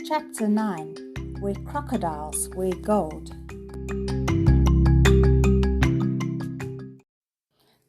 Chapter 9, Where Crocodiles Wear Gold.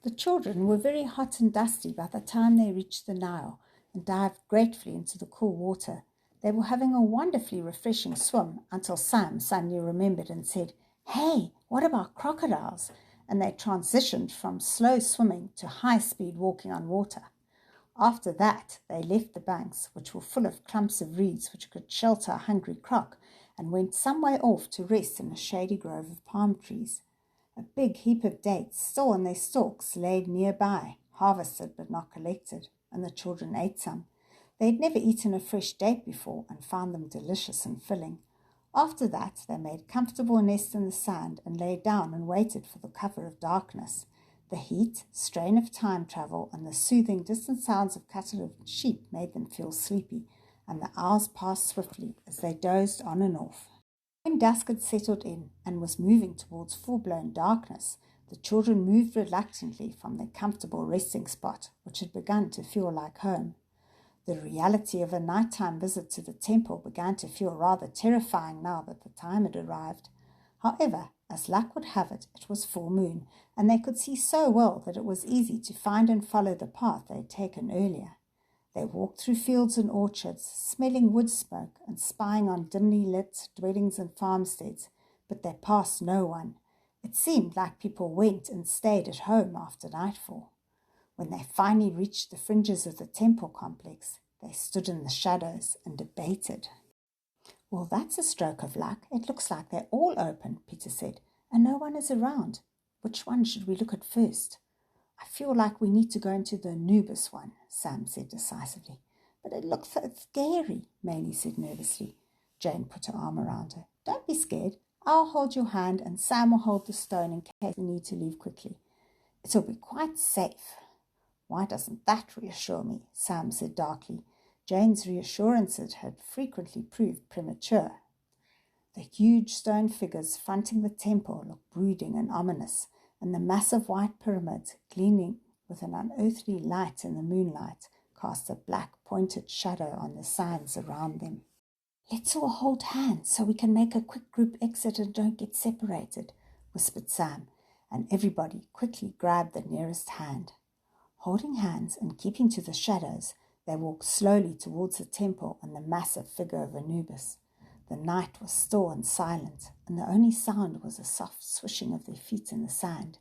The children were very hot and dusty by the time they reached the Nile and dived gratefully into the cool water. They were having a wonderfully refreshing swim until Sam suddenly remembered and said, "Hey, what about crocodiles?" And they transitioned from slow swimming to high-speed walking on water. After that, they left the banks, which were full of clumps of reeds which could shelter a hungry croc, and went some way off to rest in a shady grove of palm trees. A big heap of dates, still on their stalks, lay nearby, harvested but not collected, and the children ate some. They had never eaten a fresh date before and found them delicious and filling. After that, they made comfortable nests in the sand and lay down and waited for the cover of darkness. The heat, strain of time travel, and the soothing distant sounds of cattle and sheep made them feel sleepy, and the hours passed swiftly as they dozed on and off. When dusk had settled in and was moving towards full-blown darkness, the children moved reluctantly from their comfortable resting spot, which had begun to feel like home. The reality of a nighttime visit to the temple began to feel rather terrifying now that the time had arrived. However, as luck would have it, it was full moon, and they could see so well that it was easy to find and follow the path they had taken earlier. They walked through fields and orchards, smelling wood smoke and spying on dimly lit dwellings and farmsteads, but they passed no one. It seemed like people went and stayed at home after nightfall. When they finally reached the fringes of the temple complex, they stood in the shadows and debated. "Well, that's a stroke of luck. It looks like they're all open," Peter said, "and no one is around. Which one should we look at first?" "I feel like we need to go into the Anubis one," Sam said decisively. "But it looks so scary," Maylie said nervously. Jane put her arm around her. "Don't be scared. I'll hold your hand and Sam will hold the stone in case we need to leave quickly. It'll be quite safe." "Why doesn't that reassure me?" Sam said darkly. Jane's reassurances had frequently proved premature. The huge stone figures fronting the temple looked brooding and ominous, and the massive white pyramids, gleaming with an unearthly light in the moonlight, cast a black pointed shadow on the signs around them. "Let's all hold hands so we can make a quick group exit and don't get separated," whispered Sam, and everybody quickly grabbed the nearest hand. Holding hands and keeping to the shadows, they walked slowly towards the temple and the massive figure of Anubis. The night was still and silent, and the only sound was a soft swishing of their feet in the sand.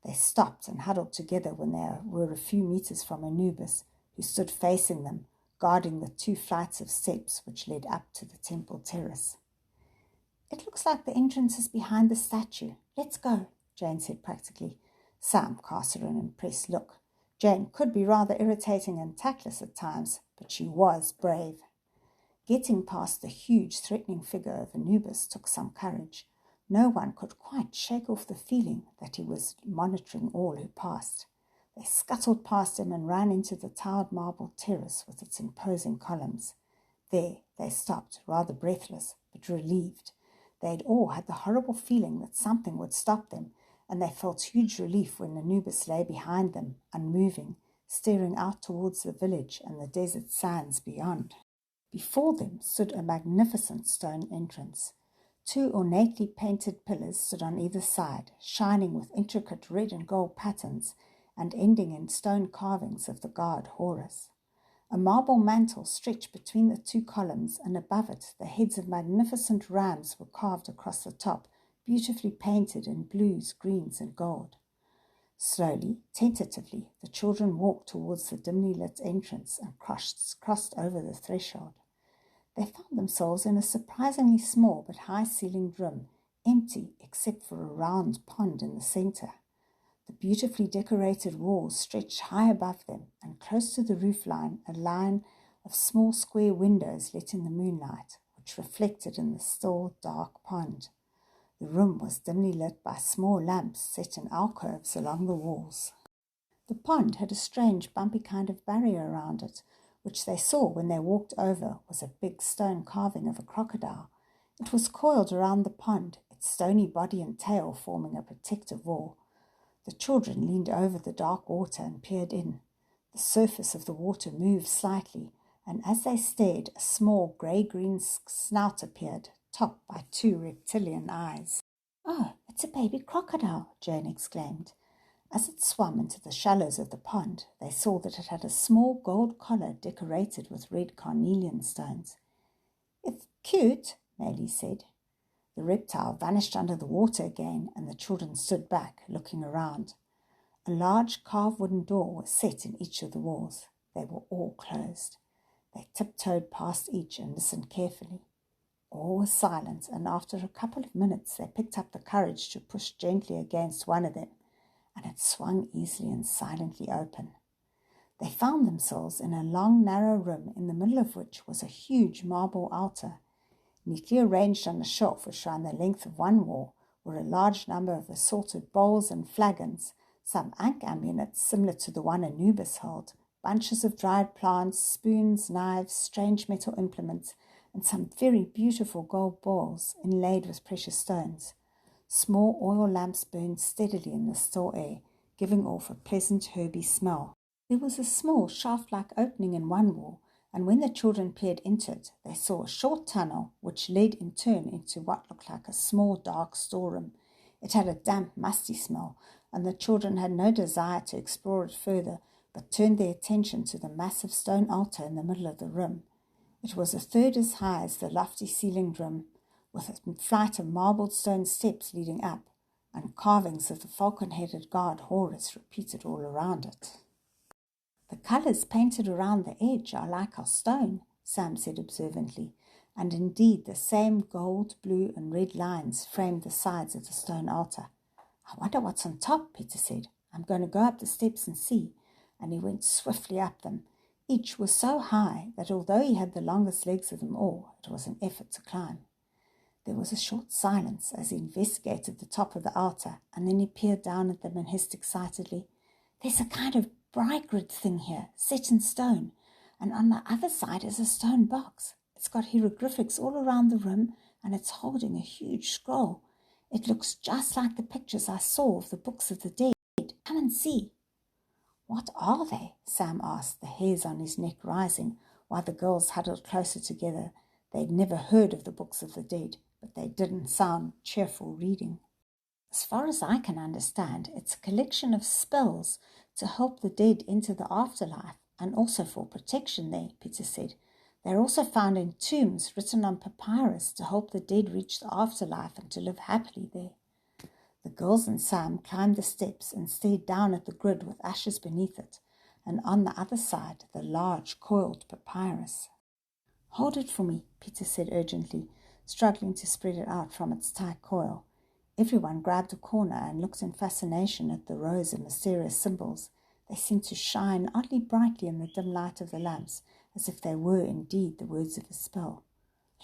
They stopped and huddled together when they were a few meters from Anubis, who stood facing them, guarding the 2 flights of steps which led up to the temple terrace. "It looks like the entrance is behind the statue. Let's go," Jane said practically. Sam cast her an impressed look. Jane could be rather irritating and tactless at times, but she was brave. Getting past the huge, threatening figure of Anubis took some courage. No one could quite shake off the feeling that he was monitoring all who passed. They scuttled past him and ran into the towered marble terrace with its imposing columns. There they stopped, rather breathless, but relieved. They had all had the horrible feeling that something would stop them, and they felt huge relief when Anubis lay behind them, unmoving, staring out towards the village and the desert sands beyond. Before them stood a magnificent stone entrance. 2 ornately painted pillars stood on either side, shining with intricate red and gold patterns and ending in stone carvings of the god Horus. A marble mantle stretched between the 2 columns, and above it the heads of magnificent rams were carved across the top, beautifully painted in blues, greens, and gold. Slowly, tentatively, the children walked towards the dimly lit entrance and crossed over the threshold. They found themselves in a surprisingly small but high-ceilinged room, empty except for a round pond in the center. The beautifully decorated walls stretched high above them, and close to the roofline a line of small square windows let in the moonlight, which reflected in the still, dark pond. The room was dimly lit by small lamps set in alcoves along the walls. The pond had a strange, bumpy kind of barrier around it, which they saw when they walked over was a big stone carving of a crocodile. It was coiled around the pond, its stony body and tail forming a protective wall. The children leaned over the dark water and peered in. The surface of the water moved slightly, and as they stared, a small grey-green snout appeared, topped by two reptilian eyes. "Oh, it's a baby crocodile," Jane exclaimed. As it swam into the shallows of the pond, they saw that it had a small gold collar decorated with red carnelian stones. "It's cute," Maylie said. The reptile vanished under the water again, and the children stood back, looking around. A large carved wooden door was set in each of the walls. They were all closed. They tiptoed past each and listened carefully. All was silent, and after a couple of minutes they picked up the courage to push gently against one of them, and it swung easily and silently open. They found themselves in a long, narrow room, in the middle of which was a huge marble altar. Neatly arranged on a shelf which ran the length of one wall were a large number of assorted bowls and flagons, some amulets similar to the one Anubis held, bunches of dried plants, spoons, knives, strange metal implements, and some very beautiful gold balls inlaid with precious stones. Small oil lamps burned steadily in the still air, giving off a pleasant herby smell. There was a small shaft-like opening in one wall, and when the children peered into it, they saw a short tunnel which led in turn into what looked like a small dark storeroom. It had a damp, musty smell, and the children had no desire to explore it further, but turned their attention to the massive stone altar in the middle of the room. It was a third as high as the lofty ceilinged room, with a flight of marbled stone steps leading up, and carvings of the falcon-headed god Horus repeated all around it. "The colours painted around the edge are like our stone," Sam said observantly, and indeed the same gold, blue, and red lines framed the sides of the stone altar. "I wonder what's on top," Peter said. "I'm going to go up the steps and see," and he went swiftly up them. Each was so high that although he had the longest legs of them all, it was an effort to climb. There was a short silence as he investigated the top of the altar, and then he peered down at them and hissed excitedly, "There's a kind of bright thing here, set in stone, and on the other side is a stone box. It's got hieroglyphics all around the room, and it's holding a huge scroll. It looks just like the pictures I saw of the books of the dead. Come and see." "What are they?" Sam asked, the hairs on his neck rising, while the girls huddled closer together. They'd never heard of the books of the dead, but they didn't sound cheerful reading. "As far as I can understand, it's a collection of spells to help the dead into the afterlife, and also for protection there," Peter said. "They're also found in tombs written on papyrus to help the dead reach the afterlife and to live happily there." The girls and Sam climbed the steps and stared down at the grid with ashes beneath it, and on the other side the large coiled papyrus. "Hold it for me," Peter said urgently, struggling to spread it out from its tight coil. Everyone grabbed a corner and looked in fascination at the rows of mysterious symbols. They seemed to shine oddly brightly in the dim light of the lamps, as if they were indeed the words of a spell.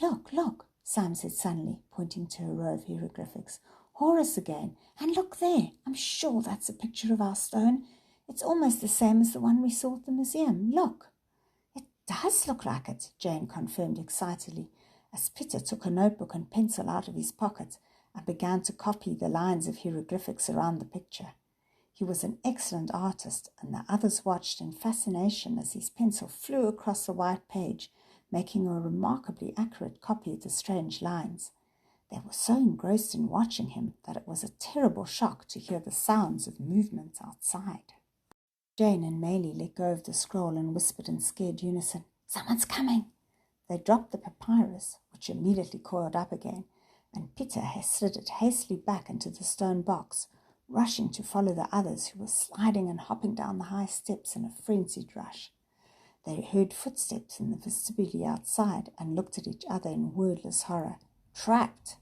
"Look, look," Sam said suddenly, pointing to a row of hieroglyphics. "Horus again, and look there, I'm sure that's a picture of our stone. It's almost the same as the one we saw at the museum. Look." "It does look like it," Jane confirmed excitedly, as Peter took a notebook and pencil out of his pocket and began to copy the lines of hieroglyphics around the picture. He was an excellent artist, and the others watched in fascination as his pencil flew across the white page, making a remarkably accurate copy of the strange lines. They were so engrossed in watching him that it was a terrible shock to hear the sounds of movement outside. Jane and Maylie let go of the scroll and whispered in scared unison, "Someone's coming." They dropped the papyrus, which immediately coiled up again, and Peter had slid it hastily back into the stone box, rushing to follow the others who were sliding and hopping down the high steps in a frenzied rush. They heard footsteps in the vestibule outside and looked at each other in wordless horror. Trapped!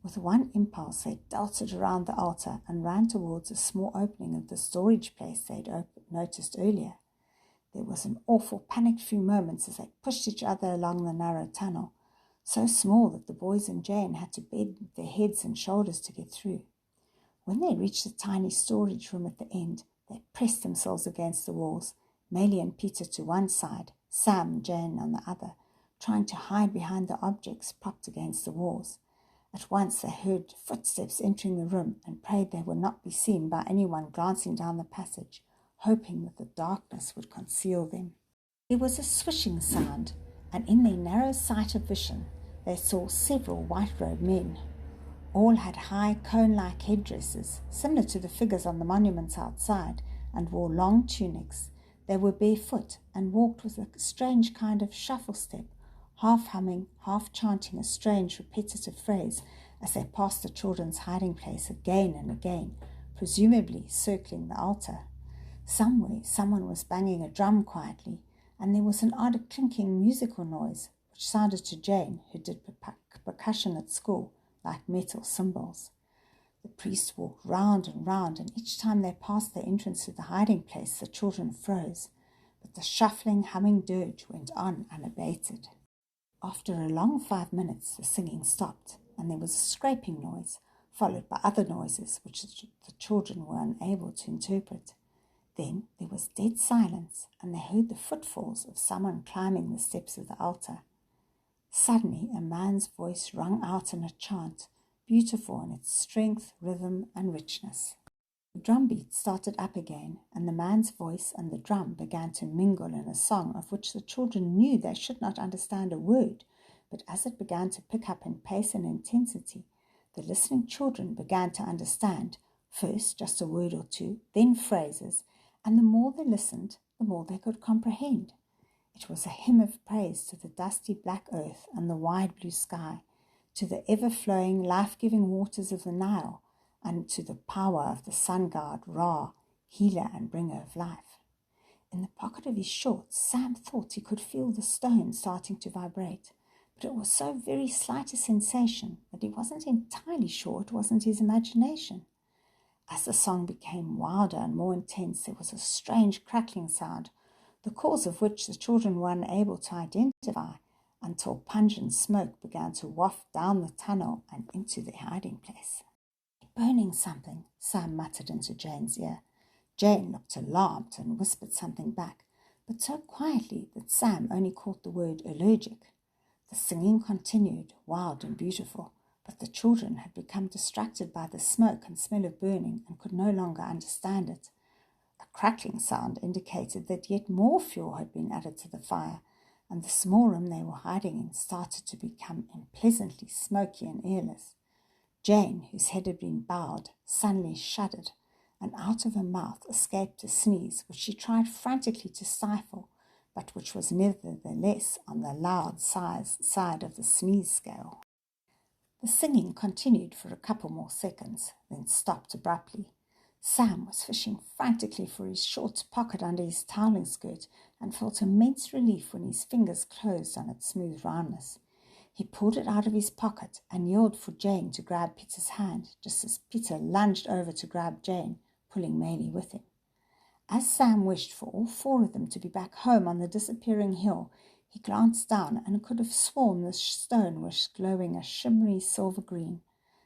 With one impulse, they darted around the altar and ran towards a small opening of the storage place they'd noticed earlier. There was an awful panicked few moments as they pushed each other along the narrow tunnel, so small that the boys and Jane had to bend their heads and shoulders to get through. When they reached the tiny storage room at the end, they pressed themselves against the walls, Maylie and Peter to one side, Sam and Jane on the other, trying to hide behind the objects propped against the walls. At once they heard footsteps entering the room and prayed they would not be seen by anyone glancing down the passage, hoping that the darkness would conceal them. There was a swishing sound, and in their narrow sight of vision, they saw several white-robed men. All had high cone-like headdresses, similar to the figures on the monuments outside, and wore long tunics. They were barefoot and walked with a strange kind of shuffle step, half humming, half chanting a strange repetitive phrase as they passed the children's hiding place again and again, presumably circling the altar. Somewhere someone was banging a drum quietly, and there was an odd clinking musical noise, which sounded to Jane, who did percussion at school, like metal cymbals. The priest walked round and round, and each time they passed the entrance to the hiding place, the children froze. But the shuffling, humming dirge went on unabated. After a long 5 minutes, the singing stopped, and there was a scraping noise, followed by other noises which the children were unable to interpret. Then there was dead silence, and they heard the footfalls of someone climbing the steps of the altar. Suddenly a man's voice rang out in a chant, beautiful in its strength, rhythm, and richness. The drumbeat started up again, and the man's voice and the drum began to mingle in a song of which the children knew they should not understand a word, but as it began to pick up in pace and intensity, the listening children began to understand, first just a word or two, then phrases, and the more they listened, the more they could comprehend. It was a hymn of praise to the dusty black earth and the wide blue sky, to the ever-flowing, life-giving waters of the Nile, and to the power of the sun god Ra, healer and bringer of life. In the pocket of his shorts, Sam thought he could feel the stone starting to vibrate, but it was so very slight a sensation that he wasn't entirely sure it wasn't his imagination. As the song became wilder and more intense, there was a strange crackling sound, the cause of which the children were unable to identify until pungent smoke began to waft down the tunnel and into their hiding place. "Burning something," Sam muttered into Jane's ear. Jane looked alarmed and whispered something back, but so quietly that Sam only caught the word allergic. The singing continued, wild and beautiful, but the children had become distracted by the smoke and smell of burning and could no longer understand it. A crackling sound indicated that yet more fuel had been added to the fire, and the small room they were hiding in started to become unpleasantly smoky and airless. Jane, whose head had been bowed, suddenly shuddered, and out of her mouth escaped a sneeze, which she tried frantically to stifle, but which was nevertheless on the loud side of the sneeze scale. The singing continued for a couple more seconds, then stopped abruptly. Sam was fishing frantically for his short pocket under his toweling skirt and felt immense relief when his fingers closed on its smooth roundness. He pulled it out of his pocket and yelled for Jane to grab Peter's hand, just as Peter lunged over to grab Jane, pulling Maylie with him. As Sam wished for all four of them to be back home on the disappearing hill, he glanced down and could have sworn the stone was glowing a shimmery silver green.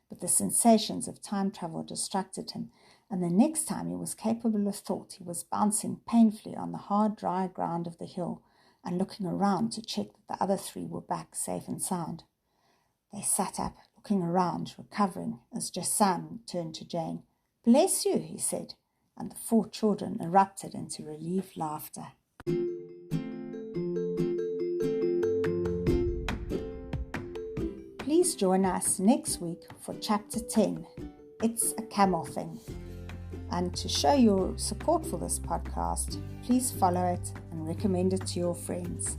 But the sensations of time travel distracted him, and the next time he was capable of thought, he was bouncing painfully on the hard, dry ground of the hill and looking around to check that the other three were back safe and sound. They sat up, looking around, recovering, as just Sam turned to Jane. "Bless you," he said, and the four children erupted into relieved laughter. Please join us next week for Chapter 10, It's a Camel Thing. And to show your support for this podcast, please follow it and recommend it to your friends.